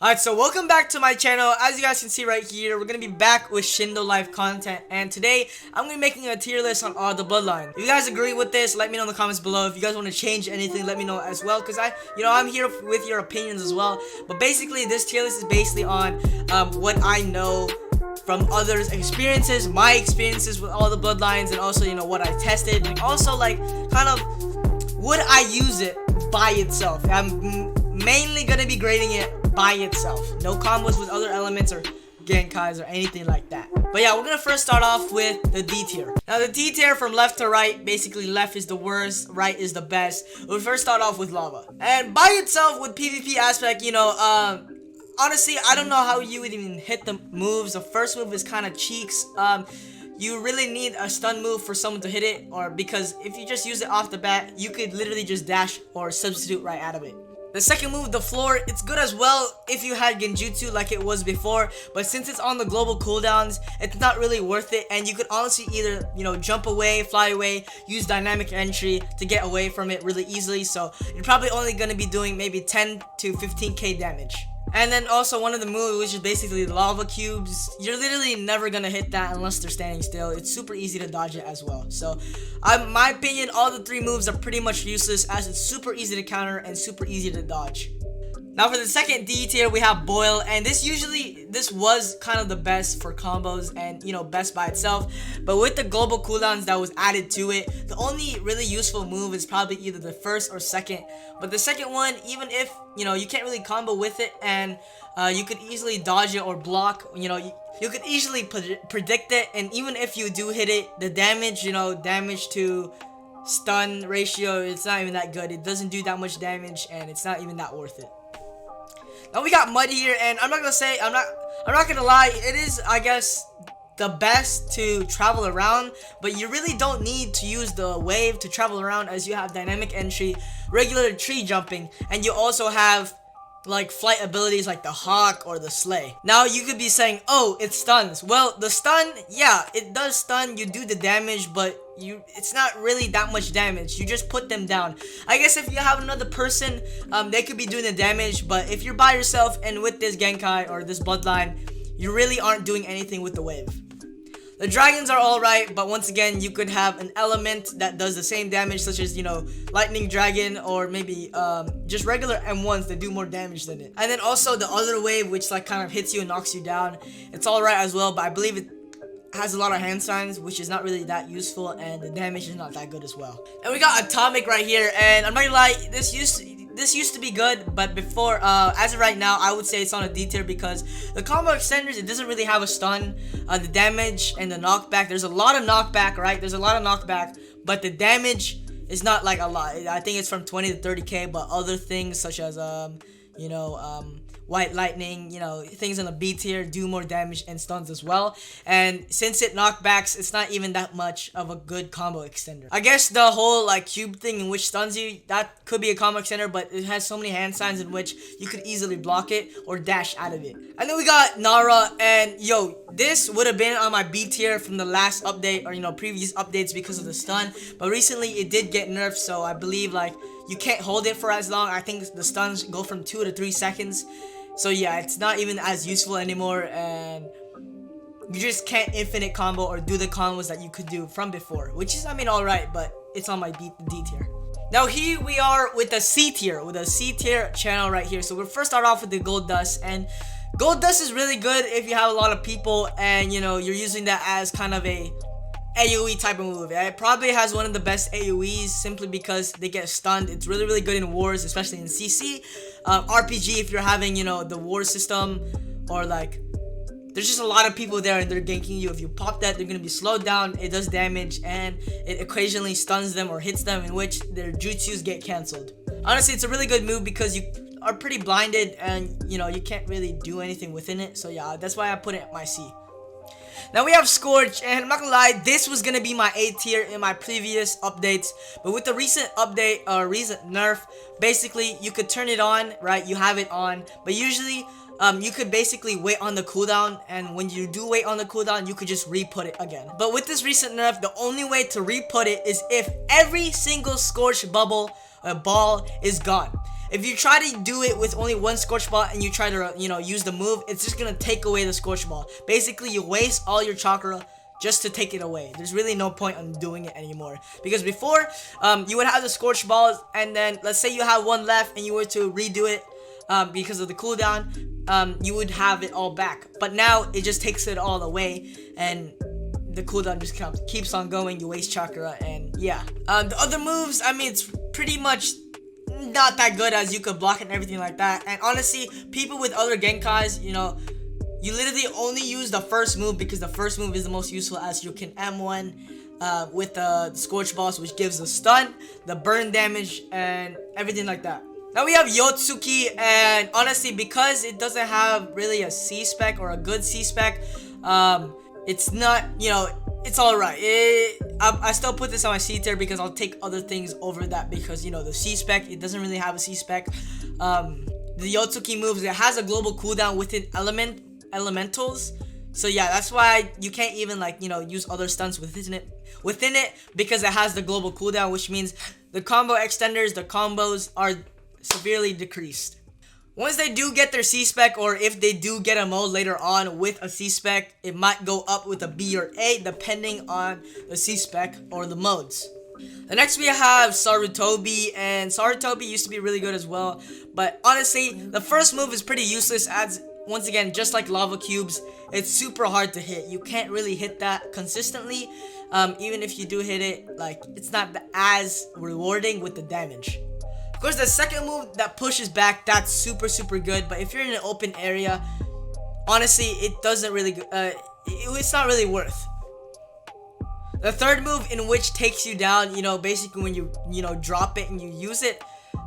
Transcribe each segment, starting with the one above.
Alright, so welcome back to my channel. As you guys can see right here, we're gonna be back with Shindo live content, and today I'm gonna be making a tier list on all the bloodlines. If you guys agree with this, let me know in the comments below. If you guys want to change anything, let me know as well, because I'm here with your opinions as well. But basically, this tier list is basically on what I know from others' experiences, my experiences with all the bloodlines, and also what I tested, and also like kind of would I use it by itself. I'm mainly gonna be grading it by itself, no combos with other elements or genkais or anything like that. But yeah, we're gonna first start off with the D tier. Now the D tier from left to right, basically left is the worst, right is the best. We'll first start off with lava, and by itself with PvP aspect, honestly I don't know how you would even hit the moves. The first move is kind of cheeks. You really need a stun move for someone to hit it, or because if you just use it off the bat, you could literally just dash or substitute right out of it. The second move, the floor, it's good as well if you had genjutsu like it was before, but since it's on the global cooldowns, it's not really worth it, and you could honestly either, jump away, fly away, use dynamic entry to get away from it really easily, so you're probably only going to be doing maybe 10 to 15k damage. And then also one of the moves, which is basically lava cubes, you're literally never gonna hit that unless they're standing still. It's super easy to dodge it as well. So, in my opinion, all the three moves are pretty much useless, as it's super easy to counter and super easy to dodge. Now for the second D tier, we have Boil, and this was kind of the best for combos and, best by itself. But with the global cooldowns that was added to it, the only really useful move is probably either the first or second. But the second one, even if, you can't really combo with it, and you could easily dodge it or block, you could easily predict it, and even if you do hit it, the damage, damage to stun ratio, it's not even that good. It doesn't do that much damage, and it's not even that worth it. Now we got Mud here, and I'm not gonna lie, it is, I guess, the best to travel around, but you really don't need to use the wave to travel around, as you have dynamic entry, regular tree jumping, and you also have like flight abilities like the hawk or the sleigh. Now you could be saying, oh, it stuns. Well, the stun, yeah, it does stun, you do the damage, but it's not really that much damage. You just put them down. I guess if you have another person, they could be doing the damage, but if you're by yourself and with this genkai or this bloodline, you really aren't doing anything with the wave. The dragons are alright, but once again, you could have an element that does the same damage, such as, lightning dragon, or maybe just regular M1s that do more damage than it. And then also the other wave, which like kind of hits you and knocks you down, it's alright as well, but I believe it has a lot of hand signs, which is not really that useful, and the damage is not that good as well. And we got Atomic right here, and I'm not gonna lie, this used to be good, but before, as of right now, I would say it's on a D tier, because the combo extenders, it doesn't really have a stun. The damage and the knockback, there's a lot of knockback, right? There's a lot of knockback, but the damage is not like a lot. I think it's from 20 to 30k, but other things such as, White Lightning, things on the B tier do more damage and stuns as well. And since it knockbacks, it's not even that much of a good combo extender. I guess the whole like cube thing in which stuns you, that could be a combo extender, but it has so many hand signs in which you could easily block it or dash out of it. And then we got Nara, and this would have been on my B tier from the last update, or previous updates, because of the stun. But recently it did get nerfed, so I believe like you can't hold it for as long. I think the stuns go from 2 to 3 seconds. So yeah, it's not even as useful anymore, and you just can't infinite combo or do the combos that you could do from before, which is, alright, but it's on my D tier. Now here we are with the C tier, channel right here. So we'll first start off with the Gold Dust, and Gold Dust is really good if you have a lot of people and, you're using that as kind of a AoE type of move. It probably has one of the best AoEs simply because they get stunned. It's really, really good in wars, especially in CC. RPG, if you're having, the war system, or like, there's just a lot of people there and they're ganking you. If you pop that, they're going to be slowed down. It does damage, and it occasionally stuns them or hits them, in which their jutsus get cancelled. Honestly, it's a really good move because you are pretty blinded, and, you can't really do anything within it. So yeah, that's why I put it at my C. Now we have Scorch, and I'm not gonna lie, this was gonna be my A tier in my previous updates, but with the recent update, recent nerf, basically you could turn it on, right? You have it on, but usually you could basically wait on the cooldown, and when you do wait on the cooldown, you could just re-put it again. But with this recent nerf, the only way to re-put it is if every single Scorch bubble ball is gone. if you try to do it with only one Scorch Ball and you try to, you know, use the move, it's just gonna take away the Scorch Ball. Basically, you waste all your chakra just to take it away. There's really no point on doing it anymore. Because before, you would have the Scorch Balls, and then let's say you have one left and you were to redo it because of the cooldown, you would have it all back. But now, it just takes it all away, and the cooldown just keeps on going. You waste chakra, and yeah. The other moves, I mean, it's pretty much not that good, as you could block and everything like that. And honestly, people with other Genkais, you know, you literally only use the first move because the first move is the most useful, as you can M1 with the Scorch Balls, which gives the stun, the burn damage, and everything like that. Now we have Yotsuki, and honestly, because it doesn't have really a C-spec or a good C-spec, it's not, you know, it's alright. I still put this on my C tier because I'll take other things over that, because, you know, the C-spec, it doesn't really have a C-spec. The Yotsuki moves, it has a global cooldown within elementals, so yeah, that's why you can't even, like, you know, use other stunts within it because it has the global cooldown, which means the combo extenders, the combos are severely decreased. Once they do get their C-spec, or if they do get a mode later on with a C-spec, it might go up with a B or A depending on the C-spec or the modes. The next we have Sarutobi, and Sarutobi used to be really good as well, but honestly, the first move is pretty useless, as once again, just like lava cubes, it's super hard to hit. You can't really hit that consistently. Even if you do hit it, like, it's not as rewarding with the damage. Of course, the second move that pushes back, that's super good, but if you're in an open area, honestly, it doesn't really, it's not really worth. The third move, in which takes you down, you know, basically when you know, drop it and you use it,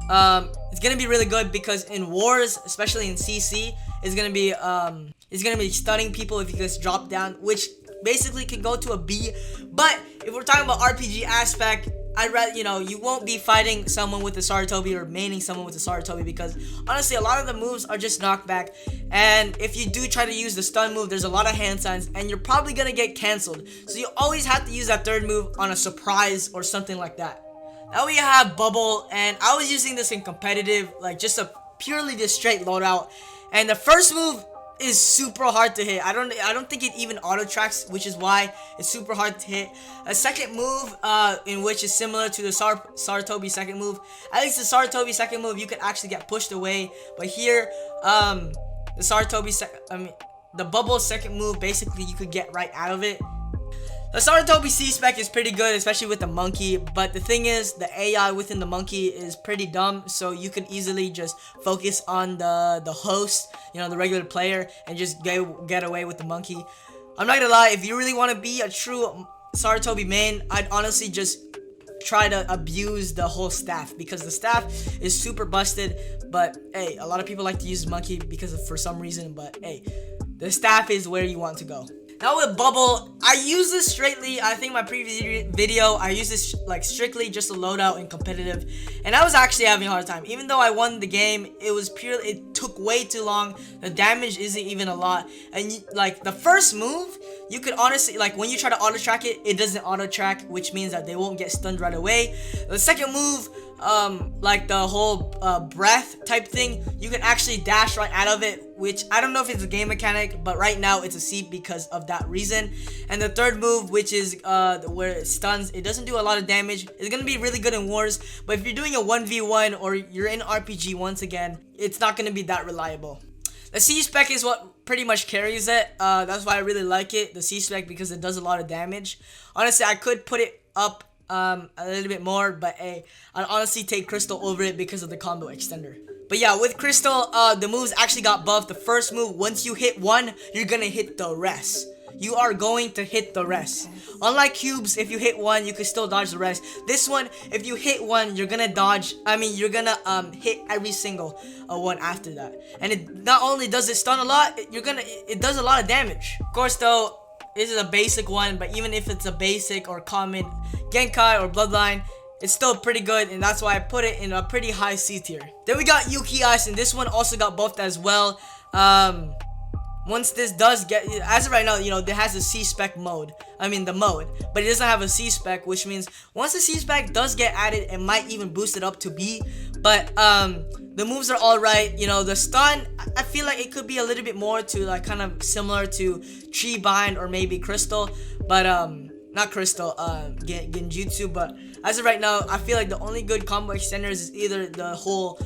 it's gonna be really good because in wars, especially in CC, it's gonna be stunning people if you just drop down, which basically can go to a B. But if we're talking about RPG aspect, I'd rather, you know, you won't be fighting someone with the Sarutobi or maining someone with the Sarutobi, because honestly, a lot of the moves are just knockback, and if you do try to use the stun move, there's a lot of hand signs, and you're probably gonna get cancelled. So you always have to use that third move on a surprise or something like that. Now we have Bubble, and I was using this in competitive, like just a purely just straight loadout, and the first move is super hard to hit. I don't think it even auto tracks, which is why it's super hard to hit. A second move, in which is similar to the Sarutobi second move. At least the Sarutobi second move, you can actually get pushed away. But here, the Bubble second move, basically you could get right out of it. The Sarutobi C-spec is pretty good, especially with the monkey, but the thing is, the AI within the monkey is pretty dumb, so you can easily just focus on the host, you know, the regular player, and just get away with the monkey. I'm not gonna lie, if you really want to be a true Sarutobi main, I'd honestly just try to abuse the whole staff, because the staff is super busted. But hey, a lot of people like to use monkey because of, for some reason, but hey, the staff is where you want to go. Now with Bubble, I use this straightly. I think my previous video, I used this like strictly just a loadout in competitive, and I was actually having a hard time. Even though I won the game, it took way too long. The damage isn't even a lot, and like the first move, you could honestly, like when you try to auto track it, it doesn't auto track, which means that they won't get stunned right away. The second move, like the whole breath type thing, you can actually dash right out of it, which I don't know if it's a game mechanic, but right now it's a C because of that reason. And the third move, which is where it stuns, it doesn't do a lot of damage. It's gonna be really good in wars, but if you're doing a 1v1 or you're in RPG once again, it's not gonna be that reliable. The C-spec is what pretty much carries it. That's why I really like it, the C-spec, because it does a lot of damage. Honestly, I could put it up a little bit more, but hey, I'd honestly take Crystal over it because of the combo extender. But yeah, with Crystal, the moves actually got buffed. The first move, once you hit one, you're gonna hit the rest. You are going to hit the rest. Unlike cubes, if you hit one, you can still dodge the rest. This one, if you hit one, you're gonna dodge, you're gonna hit every single one after that. And it not only does it stun a lot, it does a lot of damage. Of course though, this is a basic one, but even if it's a basic or common Genkai or Bloodline, it's still pretty good, and that's why I put it in a pretty high C tier. Then we got Yuki Ice, and this one also got buffed as well. Once this does get, as of right now, you know, it has a C-spec mode. The mode, but it doesn't have a C-spec, which means once the C-spec does get added, it might even boost it up to B. But The moves are alright. You know, the stun, I feel like it could be a little bit more to like kind of similar to Tree Bind or maybe Crystal, but not Crystal, Genjutsu. But as of right now, I feel like the only good combo extenders is either the whole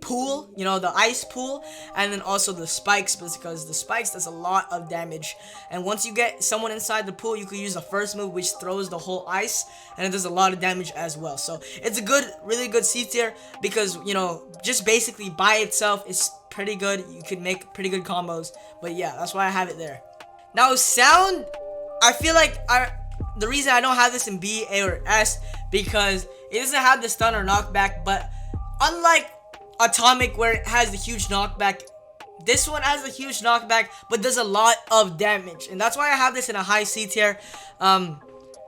pool, you know, the ice pool, and then also the spikes, because the spikes does a lot of damage. And once you get someone inside the pool, you could use the first move, which throws the whole ice, and it does a lot of damage as well. So it's a good, really good C tier, because, you know, just basically by itself it's pretty good. You can make pretty good combos. But yeah, that's why I have it there. Now sound, I feel like the reason I don't have this in B, A, or S, because it doesn't have the stun or knockback. But unlike Atomic, where it has the huge knockback, this one has a huge knockback but does a lot of damage, and that's why I have this in a high C tier.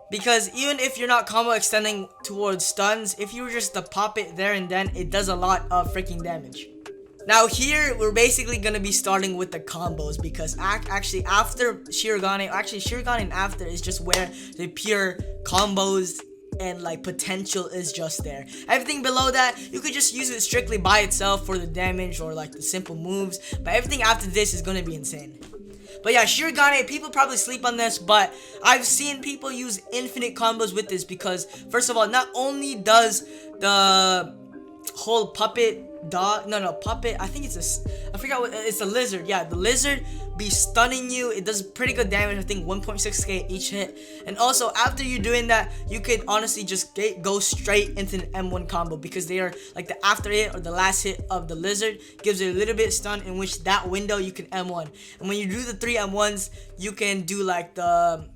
Because even if you're not combo extending towards stuns, if you were just to pop it there and then, it does a lot of freaking damage. Now here, we're basically gonna be starting with the combos, because actually after Shirogane, actually Shirogane after is just where the pure combos and like potential is just there. Everything below that, you could just use it strictly by itself for the damage or like the simple moves, but everything after this is gonna be insane. But yeah, Shirogane, people probably sleep on this, but I've seen people use infinite combos with this, because first of all, not only does the whole puppet dog, puppet, I think it's I forgot what, it's a lizard. Yeah, the lizard be stunning you. It does pretty good damage, I think 1.6k each hit. And also after you're doing that, you could honestly just go straight into an M1 combo, because they are like the after hit or the last hit of the lizard gives it a little bit stun, in which that window you can M1. And when you do the 3 M1s, you can do like the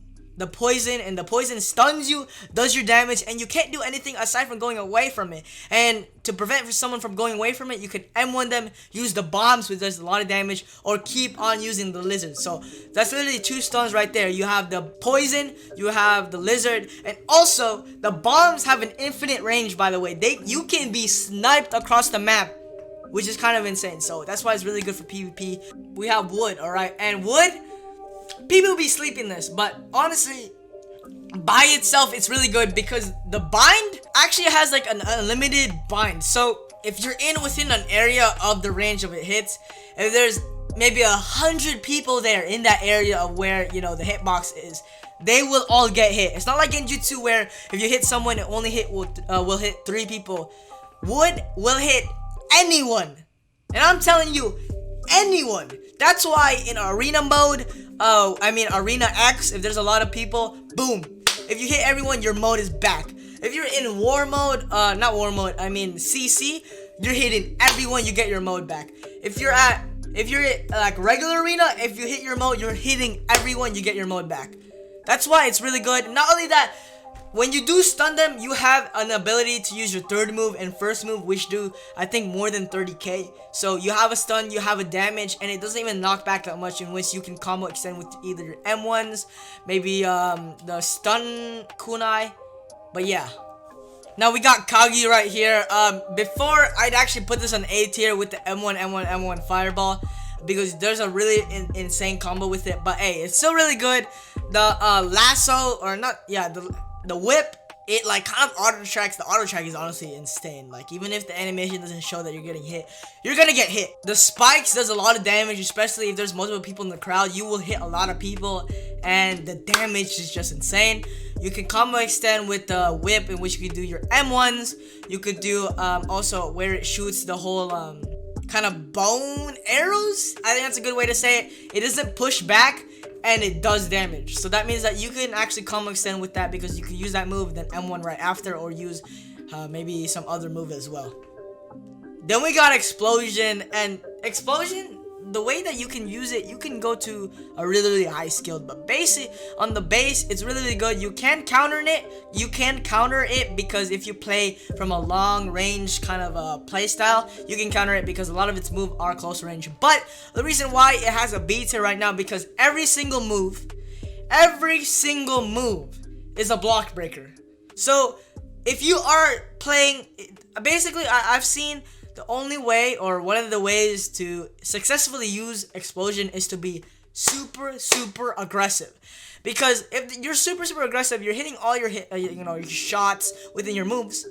poison, and the poison stuns you, does your damage, and you can't do anything aside from going away from it. And to prevent someone from going away from it, you can M1 them, use the bombs, which does a lot of damage, or keep on using the lizard. So that's literally 2 stuns right there. You have the poison, you have the lizard, and also the bombs have an infinite range, by the way. You can be sniped across the map, which is kind of insane. So that's why it's really good for PvP. We have wood, alright, and wood, people be sleeping this, but honestly, by itself, it's really good, because the bind actually has like an unlimited bind. So if you're within an area of the range of it hits, if there's maybe 100 people there in that area of where, you know, the hitbox is, they will all get hit. It's not like Genjutsu where if you hit someone, it only will hit 3 people. Wood will hit anyone, and I'm telling you, anyone. That's why in arena mode, arena X, if there's a lot of people, boom, if you hit everyone, your mode is back. If you're in war mode, not war mode, I mean CC, you're hitting everyone, you get your mode back. If you're at like regular arena, if you hit your mode, you're hitting everyone, you get your mode back. That's why it's really good. Not only that, when you do stun them, you have an ability to use your third move and first move, which do, I think, more than 30k. So you have a stun, you have a damage, and it doesn't even knock back that much, in which you can combo extend with either your M1s, maybe the stun kunai. But yeah. Now we got Kagi right here. Before, I'd actually put this on A tier with the M1 Fireball, because there's a really insane combo with it. But hey, it's still really good. The lasso, or not, yeah, the whip, it like kind of auto tracks. The auto track is honestly insane. Like, even if the animation doesn't show that you're getting hit, you're gonna get hit. The spikes does a lot of damage, especially if there's multiple people in the crowd. You will hit a lot of people, and the damage is just insane. You can combo extend with the whip, in which you can do your M1s. You could do also where it shoots the whole kind of bone arrows. I think that's a good way to say it. It doesn't push back, and it does damage. So that means that you can actually combo extend with that, because you can use that move, then M1 right after, or use maybe some other move as well. Then we got explosion, and explosion, the way that you can use it, you can go to a really, really high skilled, but basic on the base, it's really, really good. You can counter it, because if you play from a long range kind of play style, you can counter it, because a lot of its moves are close range. But the reason why it has a B tier right now, because every single move is a block breaker. So if you are playing, basically I've seen the only way, or one of the ways to successfully use explosion, is to be super, super aggressive. Because if you're super, super aggressive, you're hitting all your your shots within your moves.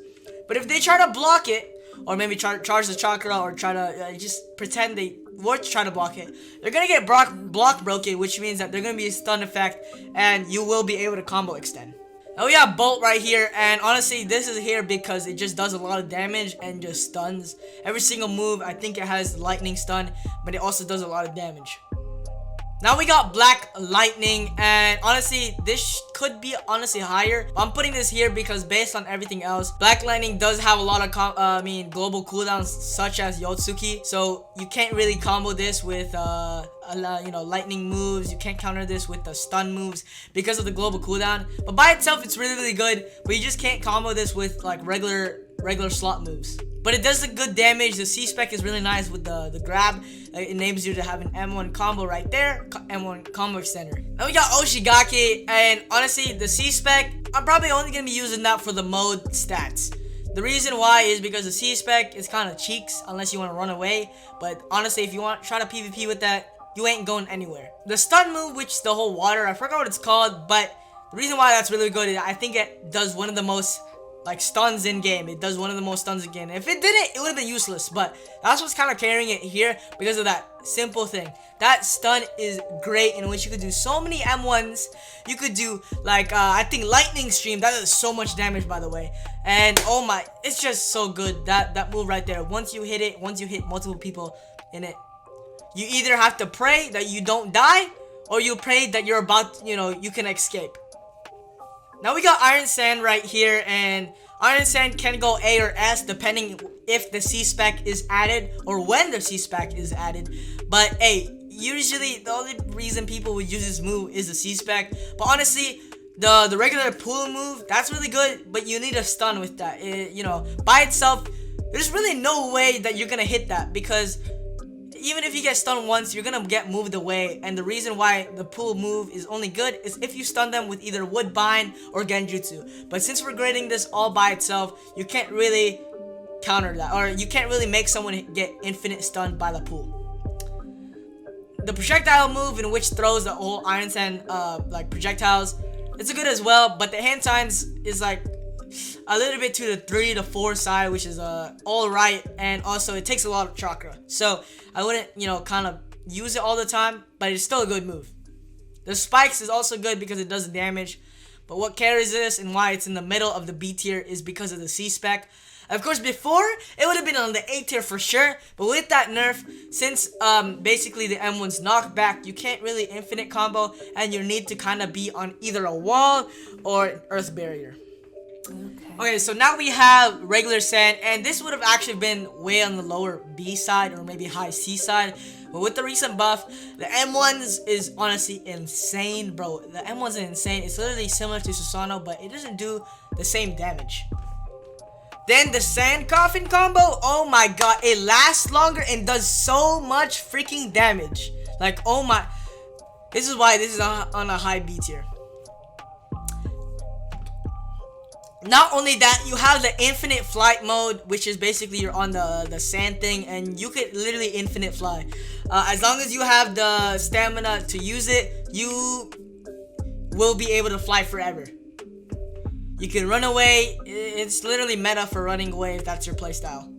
But if they try to block it, or maybe charge the chakra, or try to just pretend they were to try to block it, they're gonna get block broken, which means that they're gonna be a stun effect, and you will be able to combo extend. Now we have Bolt right here, and honestly, this is here because it just does a lot of damage and just stuns. Every single move, I think it has lightning stun, but it also does a lot of damage. Now we got Black Lightning, and honestly, this could be honestly higher. I'm putting this here because based on everything else, Black Lightning does have a lot of global cooldowns such as Yotsuki, so you can't really combo this with lightning moves. You can't counter this with the stun moves because of the global cooldown. But by itself, it's really good. But you just can't combo this with like regular slot moves. But it does the good damage. The C-Spec is really nice with the grab. It enables you to have an M1 combo right there. M1 combo extender. Now we got Oshigaki. And honestly, the C-Spec, I'm probably only going to be using that for the mode stats. The reason why is because the C-Spec is kind of cheeks unless you want to run away. But honestly, if you want to try to PvP with that, you ain't going anywhere. The stun move, which is the whole water, I forgot what it's called. But the reason why that's really good is I think it does one of the most stuns in game. It does one of the most stuns in game. If it didn't, it would have been useless, but that's what's kind of carrying it here because of that simple thing. That stun is great, in which you could do so many M1s. You could do I think lightning stream. That does so much damage, by the way. And oh my, it's just so good. That move right there. Once you hit it, once you hit multiple people in it, you either have to pray that you don't die, or you pray that you're about, you can escape. Now we got Iron Sand right here, and Iron Sand can go A or S depending if the C-Spec is added or when the C-Spec is added. But hey, usually the only reason people would use this move is the C-Spec. But honestly, the regular pool move, that's really good, but you need a stun with that. By itself, there's really no way that you're gonna hit that, because even if you get stunned once, you're gonna get moved away. And the reason why the pool move is only good is if you stun them with either Woodbine or Genjutsu. But since we're grading this all by itself, you can't really counter that, or you can't really make someone get infinite stunned by the pool. The projectile move, in which throws the whole Iron Sand projectiles, it's good as well, but the hand signs is a little bit to the 3 to 4 side, which is alright, and also it takes a lot of chakra. So I wouldn't, kind of use it all the time, but it's still a good move. The spikes is also good because it does damage, but what carries this and why it's in the middle of the B tier is because of the C-Spec. Of course, before, it would have been on the A tier for sure, but with that nerf, since basically the M1's knocked back, you can't really infinite combo, and you need to kind of be on either a wall or earth barrier. Okay, so now we have regular sand, and this would have actually been way on the lower B side or maybe high C side. But with the recent buff, the M1s is honestly insane, bro. The M1s are insane. It's literally similar to Susanoo, but it doesn't do the same damage. Then the sand coffin combo, oh my god, it lasts longer and does so much freaking damage. Oh my, this is why this is on a high B tier. Not only that, you have the infinite flight mode, which is basically you're on the sand thing, and you could literally infinite fly. As long as you have the stamina to use it, you will be able to fly forever. You can run away. It's literally meta for running away if that's your playstyle.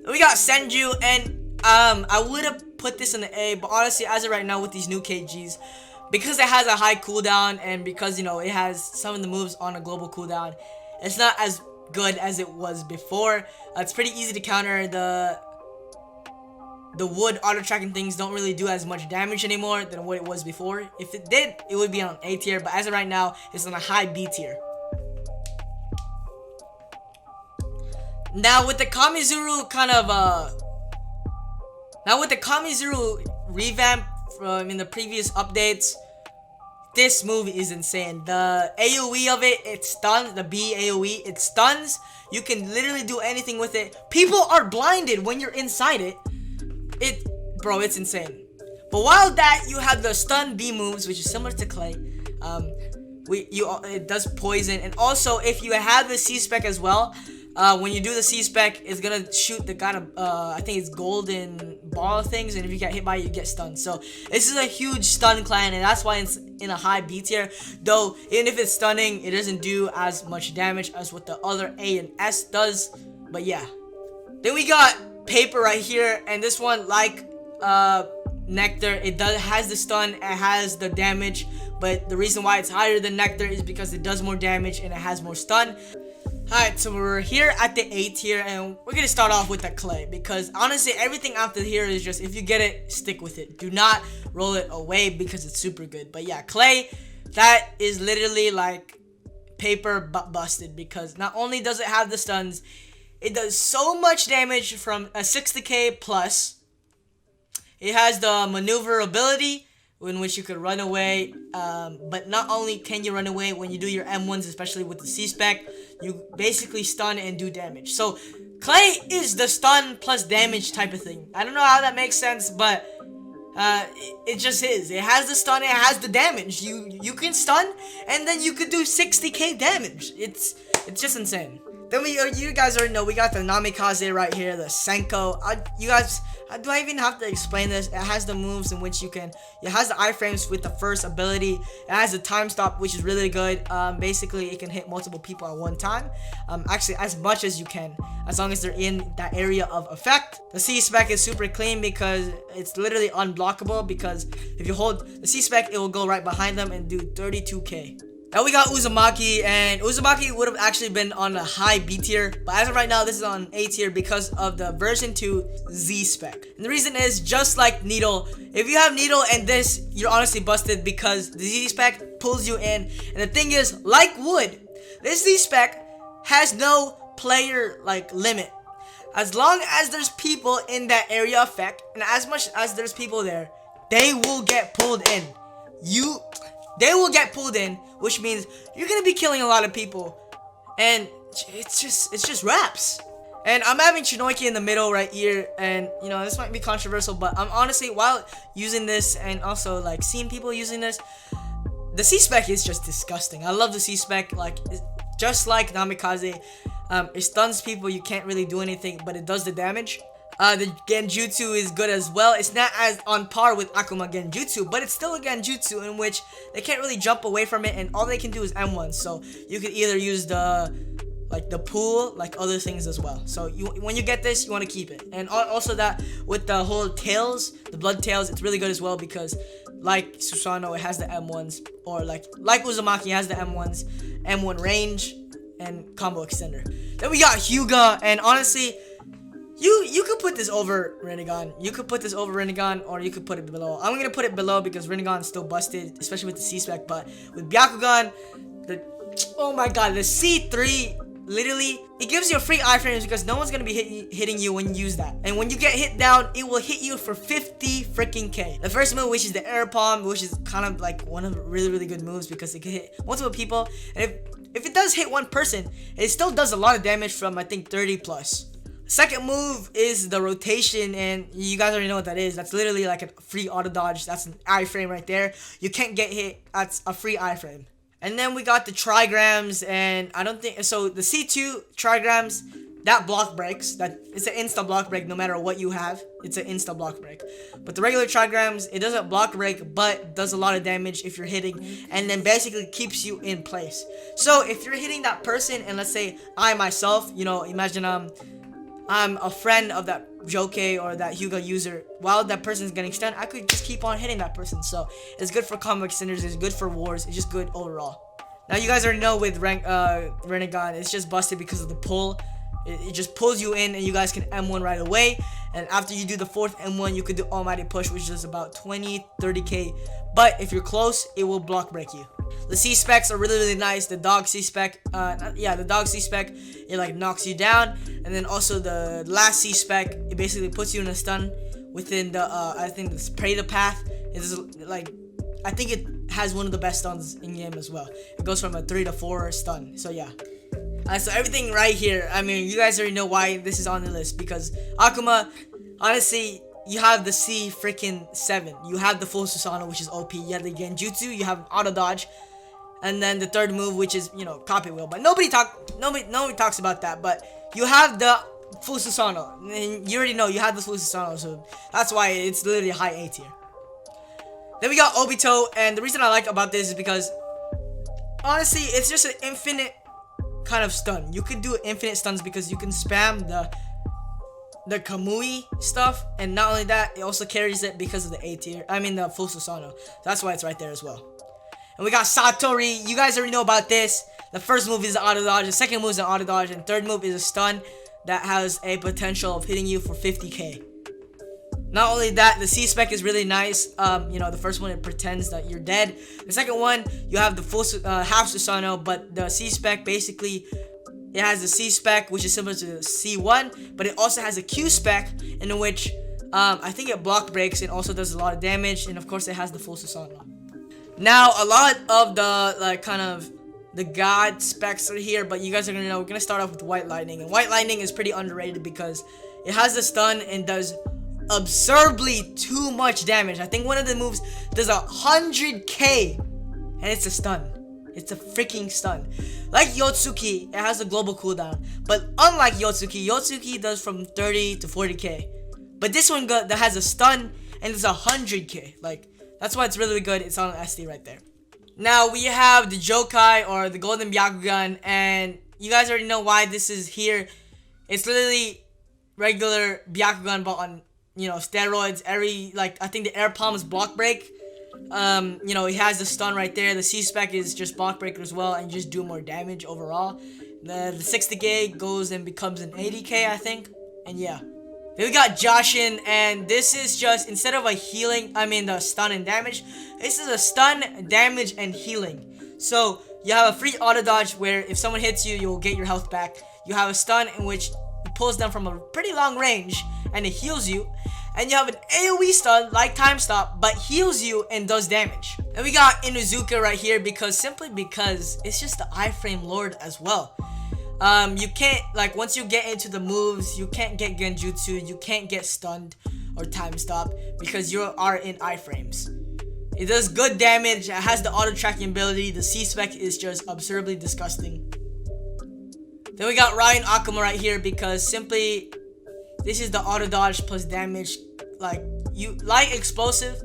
We got Senju, and I would have put this in the A, but honestly, as of right now with these new KGs, because it has a high cooldown, and because it has some of the moves on a global cooldown, it's not as good as it was before. It's pretty easy to counter. The wood auto tracking things don't really do as much damage anymore than what it was before. If it did, it would be on A tier, but as of right now, it's on a high B tier. Now with the Kamizuru revamp in the previous updates, this move is insane. The AoE of it, it stuns. The B AoE, it stuns. You can literally do anything with it. People are blinded when you're inside it. Bro, it's insane. But while that, you have the stun B moves, which is similar to Clay. It does poison, and also if you have the C-Spec as well, when you do the C-Spec, it's gonna shoot the kind of, I think it's golden ball things, and if you get hit by it, you get stunned. So this is a huge stun clan, and that's why it's in a high B tier. Though, even if it's stunning, it doesn't do as much damage as what the other A and S does. But yeah. Then we got Paper right here, and this one, like Nectar, it has the stun, it has the damage, but the reason why it's higher than Nectar is because it does more damage and it has more stun. Alright, so we're here at the A tier, and we're gonna start off with the Clay, because honestly everything after here is just, if you get it, stick with it. Do not roll it away because it's super good. But yeah, Clay, that is literally like Paper but busted, because not only does it have the stuns, it does so much damage from a 60k plus. It has the maneuverability, in which you could run away, but not only can you run away, when you do your M1s, especially with the C-Spec, you basically stun and do damage. So Clay is the stun plus damage type of thing. I don't know how that makes sense, but it just is. It has the stun, it has the damage. You can stun, and then you could do 60k damage. It's just insane. Then you guys already know, we got the Namikaze right here, the Senko. You guys, do I even have to explain this? It has the moves in which it has the iframes with the first ability. It has the time stop, which is really good. Basically, it can hit multiple people at one time. Actually, as much as you can, as long as they're in that area of effect. The C-Spec is super clean because it's literally unblockable, because if you hold the C-Spec, it will go right behind them and do 32k. Now we got Uzumaki, and Uzumaki would have actually been on a high B tier, but as of right now, this is on A tier because of the version 2 Z-Spec. And the reason is, just like Needle, if you have Needle and this, you're honestly busted, because the Z-Spec pulls you in. And the thing is, like Wood, this Z-Spec has no player limit. As long as there's people in that area effect, and as much as there's people there, they will get pulled in. They will get pulled in, which means you're gonna be killing a lot of people, and it's just raps. And I'm having Chinoiki in the middle right here, and you know, this might be controversial, but I'm honestly, while using this and also like seeing people using this, the C-Spec is just disgusting. I love the C-Spec, just like Namikaze. It stuns people, you can't really do anything, but it does the damage. The Genjutsu is good as well. It's not as on par with Akuma Genjutsu, but it's still a Genjutsu in which they can't really jump away from it, and all they can do is M1. So you could either use the pool, like other things as well. So when you get this, you want to keep it. And also that with the whole tails, the blood tails, it's really good as well, because like Susanoo, it has the M1s, or like Uzumaki has the M1s, M1 range, and combo extender. Then we got Hyuga, and honestly, you could put this over Rinnegan. You could put this over Rinnegan, or you could put it below. I'm gonna put it below because Rinnegan is still busted, especially with the C-Spec. But with Byakugan, oh my god, the C3, literally, it gives you a free iframes because no one's gonna be hitting you when you use that. And when you get hit down, it will hit you for 50 freaking K. The first move, which is the air palm, which is kind of like one of the really good moves because it can hit multiple people. And if it does hit one person, it still does a lot of damage from, I think, 30 plus. Second move is the rotation, and you guys already know what that is. That's literally like a free auto dodge. That's an iframe right there. You can't get hit. That's a free iframe. And then we got the trigrams, and I don't think so. The C2 trigrams, that block breaks. It's an insta block break no matter what you have. It's an insta block break. But the regular trigrams, it doesn't block break, but does a lot of damage if you're hitting, and then basically keeps you in place. So if you're hitting that person, and let's say I myself, you know, imagine I'm a friend of that Jokai or that Hyuga user, while that person's getting stunned, I could just keep on hitting that person. So it's good for combo extenders, it's good for wars, it's just good overall. Now you guys already know with Rinnegan, it's just busted because of the pull. It just pulls you in, and you guys can M1 right away. And after you do the fourth M1, you could do Almighty Push, which is about 20-30k. But if you're close, it will block break you. The C-Specs are really nice. The dog C-Spec, the dog C-Spec, it like knocks you down. And then also the last C-Spec, it basically puts you in a stun within the, I think the Spray the Path. It's like, I think it has one of the best stuns in game as well. It goes from a 3 to 4 stun. So yeah. So everything right here, I mean, you guys already know why this is on the list, because Akuma, honestly, you have the C freaking 7. You have the full Susanoo, which is OP. You have the Genjutsu, you have auto dodge, and then the third move, which is, you know, copy wheel. But nobody talks about that. But you have the full Susanoo. And you already know you have the full Susanoo, so that's why it's literally high A tier. Then we got Obito, and the reason I like about this is because honestly, it's just an infinite kind of stun. You could do infinite stuns because you can spam the Kamui stuff, and not only that, it also carries it because of the A tier. I mean the full Susanoo. That's why it's right there as well. And we got Satori. You guys already know about this. The first move is an auto dodge, the second move is an auto dodge, and third move is a stun that has a potential of hitting you for 50k. Not only that, the C-Spec is really nice. You know, the first one, it pretends that you're dead. The second one, you have the full half Susanoo, but the C-Spec basically, it has the C-Spec, which is similar to the C1, but it also has a Q-Spec, in which I think it block breaks and also does a lot of damage, and of course it has the full Susanoo. Now, a lot of the, like, kind of the god specs are here, but you guys are gonna know, we're gonna start off with White Lightning, and White Lightning is pretty underrated because it has the stun and does absurdly too much damage. I think one of the moves does 100k, and it's a stun. It's a freaking stun. Like Yotsuki, it has a global cooldown, but unlike Yotsuki does from 30 to 40k, but this one that has a stun and it's 100k. Like, that's why it's really good. It's on SD right there. Now we have the Jokai, or the Golden Byakugan, and you guys already know why this is here. It's literally regular Byakugan, but on, you know, steroids. I think the air palm is block break. You know, he has the stun right there. The C-Spec is just block breaker as well, and just do more damage overall. The 60k goes and becomes an 80k, I think. And yeah. Then we got Joshin, and this is just, instead of a healing, the stun and damage, this is a stun, damage, and healing. So, you have a free auto dodge where if someone hits you, you'll get your health back. You have a stun in which it pulls them from a pretty long range, and it heals you. And you have an AoE stun, like Time Stop, but heals you and does damage. And we got Inuzuka right here simply because it's just the iframe lord as well. You can't, like, once you get into the moves, you can't get genjutsu, you can't get stunned or time stop because you are in iframes. It does good damage, it has the auto tracking ability, the C-Spec is just absurdly disgusting. Then we got Ryan Akuma right here because simply, this is the auto dodge plus damage. Like, you like explosion,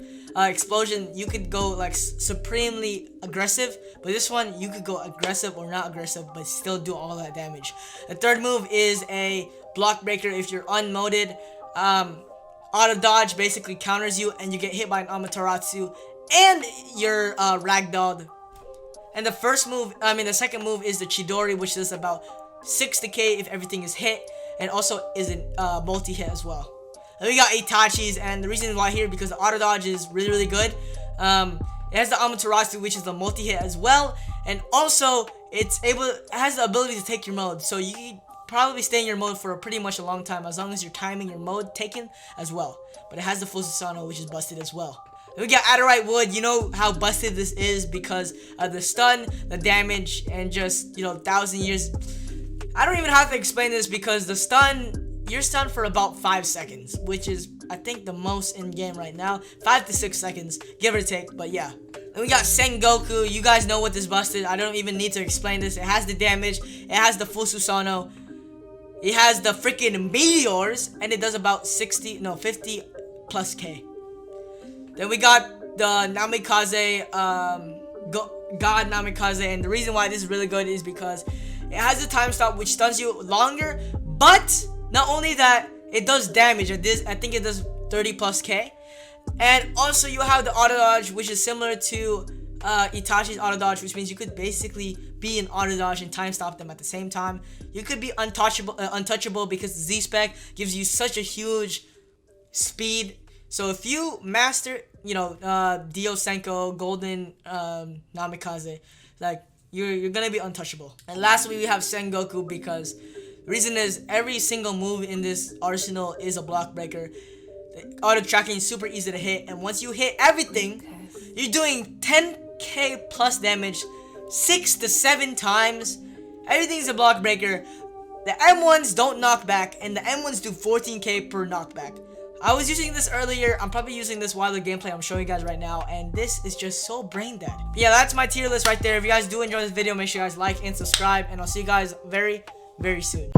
you could go like supremely aggressive, but this one you could go aggressive or not aggressive but still do all that damage. The third move is a block breaker. If you're unmoded, auto dodge basically counters you and you get hit by an Amaterasu and you're ragdolled. And the second move is the Chidori, which does about 60k if everything is hit, and also is a multi-hit as well. And we got Itachi's, and the reason why here because the auto dodge is really good. It has the Amaterasu, which is the multi-hit as well, and also it has the ability to take your mode, so you can probably stay in your mode for pretty much a long time as long as you're timing your mode taken as well. But it has the full Susanoo, which is busted as well. Then we got Adderite Wood. You know how busted this is because of the stun, the damage, and just, you know, 1,000 years. I don't even have to explain this because the stun, you're stunned for about 5 seconds, which is, I think, the most in game right now. 5 to 6 seconds, give or take, but yeah. Then we got Sengoku. You guys know what this busted. I don't even need to explain this. It has the damage, it has the full Susanoo, it has the freaking meteors, and it does about 50 plus K. Then we got the Namikaze, God Namikaze, and the reason why this is really good is because it has the time stop, which stuns you longer, but not only that, it does damage. I think it does 30 plus K. And also you have the auto dodge, which is similar to Itachi's auto dodge, which means you could basically be in auto dodge and time stop them at the same time. You could be untouchable because the Z-Spec gives you such a huge speed. So if you master, you know, Dio Senko, Golden Namikaze, like, you're gonna be untouchable. And lastly, we have Sengoku because the reason is every single move in this arsenal is a block breaker. The auto tracking is super easy to hit, and once you hit everything, you're doing 10k plus damage 6 to 7 times. Everything's a block breaker. The M1s don't knock back, and the M1s do 14k per knockback. I was using this earlier. I'm probably using this while the gameplay I'm showing you guys right now, and this is just so brain dead. But yeah, that's my tier list right there. If you guys do enjoy this video, make sure you guys like and subscribe, and I'll see you guys very soon.